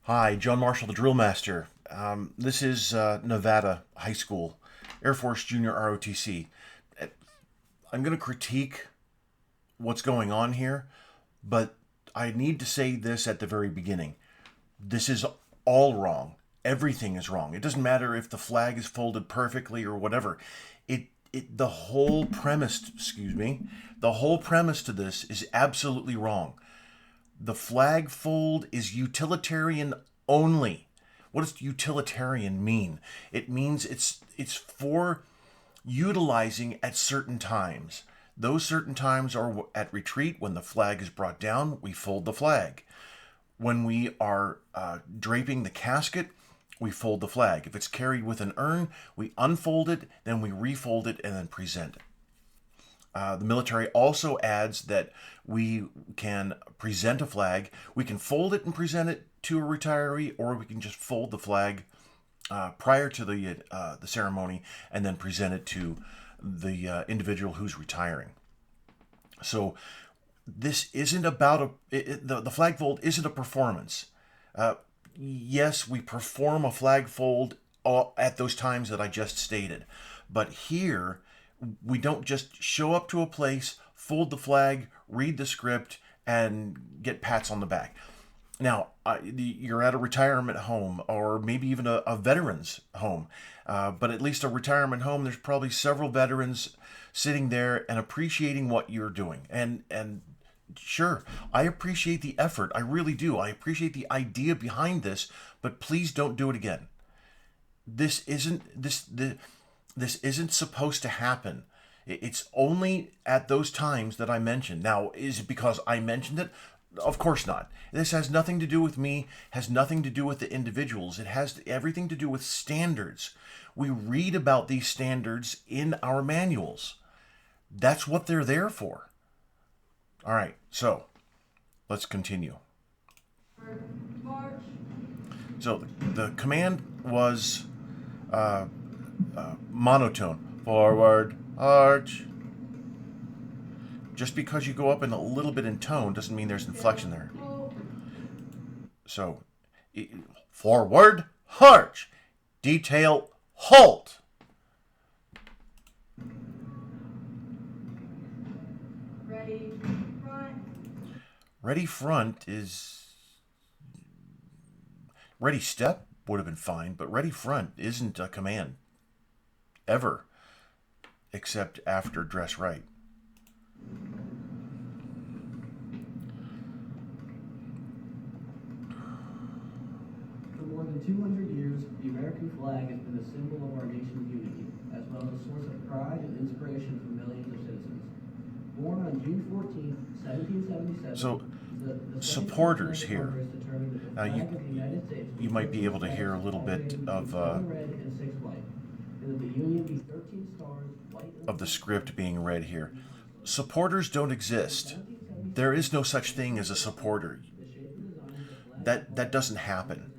Hi, John Marshall, the DrillMaster. This is Nevada High School, Air Force Junior ROTC. I'm going to critique what's going on here, but I need to say this at the very beginning. This is all wrong. Everything is wrong. It doesn't matter if the flag is folded perfectly or whatever. The whole premise, the whole premise to this is absolutely wrong. The flag fold is utilitarian only. What does utilitarian mean? It means it's for utilizing at certain times. Those certain times are at retreat. When the flag is brought down, we fold the flag. When we are draping the casket, we fold the flag. If it's carried with an urn, we unfold it, then we refold it, and then present it. The military also adds that we can present a flag. We can fold it and present it to a retiree, or we can just fold the flag prior to the ceremony and then present it to the individual who's retiring. So this isn't about the flag fold isn't a performance. Yes, we perform a flag fold at those times that I just stated, but here we don't just show up to a place, fold the flag, read the script, and get pats on the back. Now, you're at a retirement home or maybe even a veteran's home, but at least a retirement home, there's probably several veterans sitting there and appreciating what you're doing. And sure, I appreciate the effort. I really do. I appreciate the idea behind this, but please don't do it again. This isn't supposed to happen. It's only at those times that I mentioned. Now, is it because I mentioned it? Of course not. This has nothing to do with me, has nothing to do with the individuals. It has everything to do with standards. We read about these standards in our manuals. That's what they're there for. All right, so let's continue. So the command was monotone. Forward, arch. Just because you go up in a little bit in tone doesn't mean there's inflection there. So, forward, arch. Detail, halt. Ready, front. Ready front is... Ready step would have been fine, but ready front isn't a command. Ever. Except after dress right. For more than 200 years, the American flag has been a symbol of our nation's unity, as well as a source of pride and inspiration for millions of citizens. Born on June 14, 1777, So, the supporters here. Congress determined that the Now, flag of the United States you might be able to hear a little bit red and 6 white, and that the Union be 13 stars, white of the script being read here. Supporters don't exist. There is no such thing as a supporter. That doesn't happen.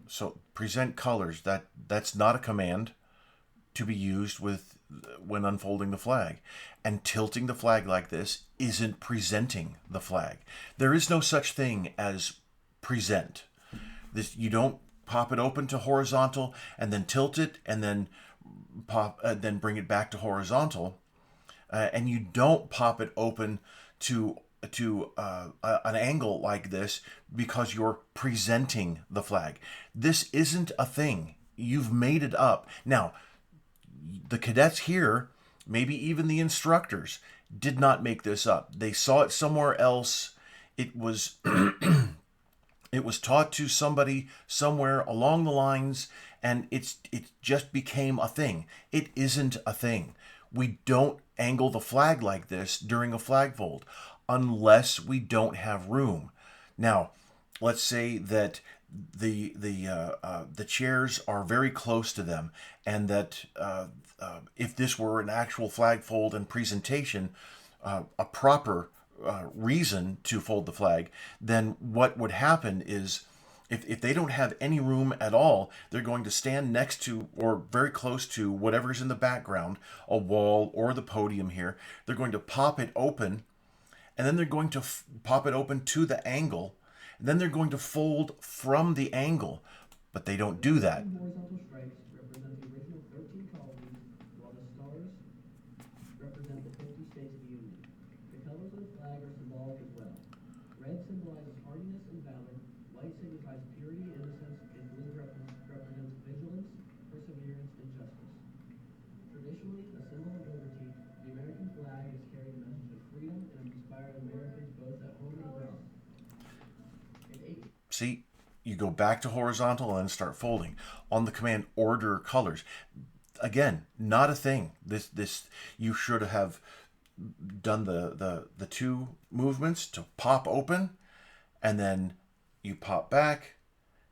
So present colors. That's not a command to be used with when unfolding the flag. And tilting the flag like this isn't presenting the flag. There is no such thing as present. You don't pop it open to horizontal and then tilt it and then then bring it back to horizontal, and you don't pop it open to an angle like this because you're presenting the flag. This isn't a thing. You've made it up. Now, the cadets here, maybe even the instructors, did not make this up. They saw it somewhere else. It was it was taught to somebody somewhere along the lines, and it just became a thing. It isn't a thing. We don't angle the flag like this during a flag fold unless we don't have room. Now, let's say that the chairs are very close to them, and that if this were an actual flag fold and presentation, a proper reason to fold the flag, then what would happen is if they don't have any room at all, they're going to stand next to or very close to whatever's in the background, a wall or the podium here. They're going to pop it open and then they're going to pop it open to the angle, and then they're going to fold from the angle, but they don't do that. Horizontal stripes represent the original 13 colonies, while the stars represent the 50 states of the Union. The colors of the flag are symbolic as well. Red symbolizes hardiness and valor, white signifies purity and innocence, and blue represents vigilance, perseverance, and justice. Traditionally, a symbol of liberty, the American flag has carried a message of freedom and inspired Americans both at home and abroad. See, you go back to horizontal and then start folding. On the command order colors, again, not a thing. This you should have done the two movements to pop open, and then you pop back,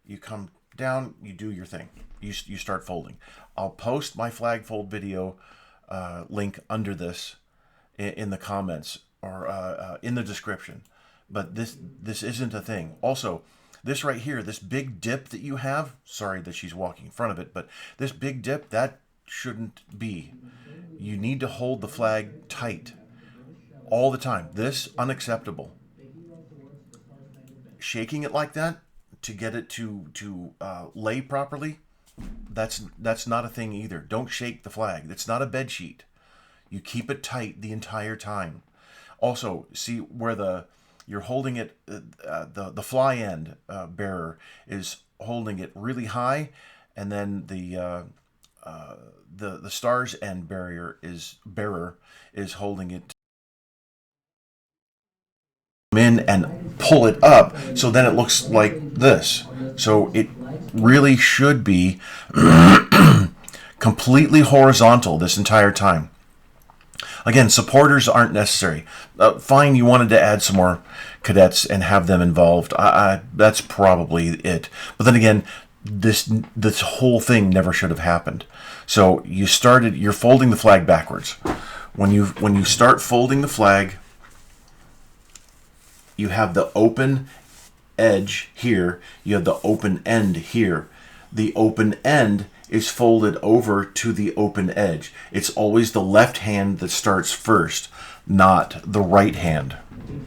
you come down, you do your thing. You start folding. I'll post my flag fold video link under this in the comments or in the description. But this isn't a thing. Also, this right here, this big dip that you have, sorry that she's walking in front of it, but this big dip, that shouldn't be. You need to hold the flag tight all the time. This, unacceptable. Shaking it like that to get it to lay properly, that's not a thing either. Don't shake the flag. It's not a bed sheet. You keep it tight the entire time. Also, see where you're holding it, the fly end bearer is holding it really high, and then the stars end bearer is holding it in and pull it up, so then it looks like this. So it really should be completely horizontal this entire time. Again, supporters aren't necessary. Fine, you wanted to add some more cadets and have them involved. That's probably it. But then again, this whole thing never should have happened. So you're folding the flag backwards. When you start folding the flag, you have the open edge here. You have the open end here. The open end is folded over to the open edge. It's always the left hand that starts first, not the right hand. In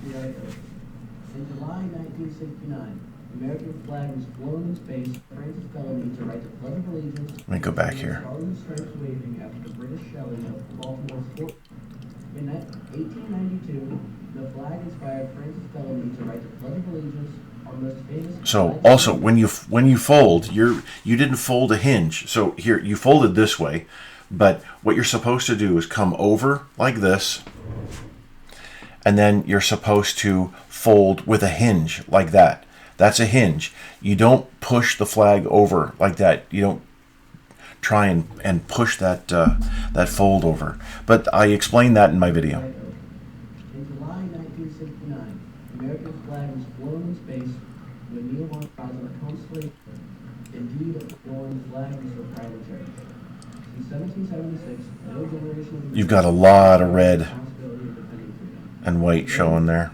July 1969, the American flag was flown in space. Francis Bellamy to write the Pledge of Allegiance. Let me go back here. Stars and stripes waving after the British shelling of Baltimore's Fort. In 1892, the flag inspired Francis Bellamy to write the Pledge of Allegiance. So also when you fold, you didn't fold a hinge. So here you folded this way, but what you're supposed to do is come over like this, and then you're supposed to fold with a hinge like that. That's a hinge. You don't push the flag over like that. You don't try and push that that fold over. But I explained that in my video. In July 1969, the American flag was flown in space when Neil Armstrong on a constellation. Indeed, flying the flag was for pride and cherish. In 1776, no generation of You've got a lot of red and white showing there.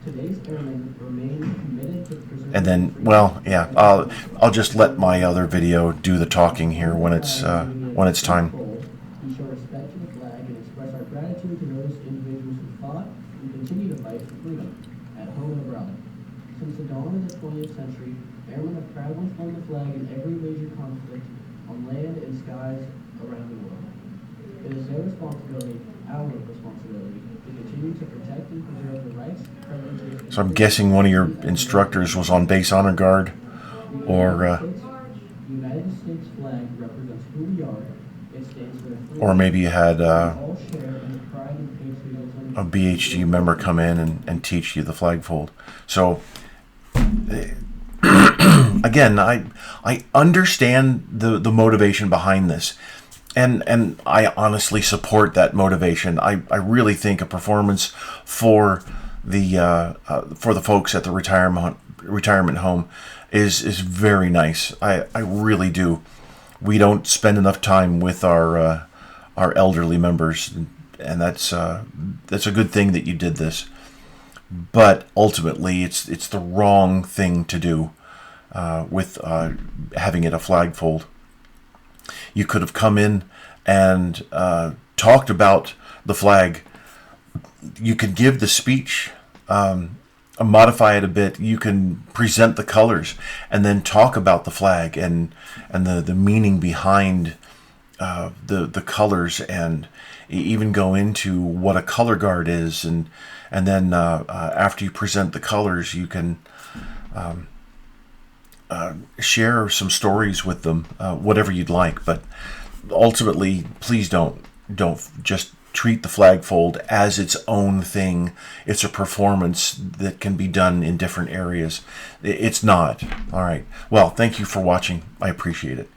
Today's airmen remain committed to preserving. And then, well, yeah, I'll just let my other video do the talking here when it's time. We show respect to the flag and express our gratitude to those individuals who fought and continue to fight for freedom, at home and abroad. Since the dawn of the 20th century, airmen have proudly flown the flag in every major conflict on land and skies around the world. It is their responsibility, our responsibility, to continue to protect and preserve the rights, privileges. So I'm guessing one of your instructors was on base honor guard, or The United States flag represents who we are. It stands for the freedom or maybe you had we all share in the pride and patriotism. a BHG member come in and teach you the flag fold. So again, I understand the motivation behind this, and I honestly support that motivation. I really think a performance for the folks at the retirement home is very nice. I really do. We don't spend enough time with our elderly members, and that's a good thing that you did this. But ultimately, it's the wrong thing to do with having it a flag fold. You could have come in and talked about the flag you can give the speech, modify it a bit. You can present the colors and then talk about the flag and the meaning behind the colors, and even go into what a color guard is, and then after you present the colors, you can share some stories with them, whatever you'd like. But ultimately, please don't just treat the flagfold as its own thing. It's a performance that can be done in different areas. It's not. All right. Well, thank you for watching. I appreciate it.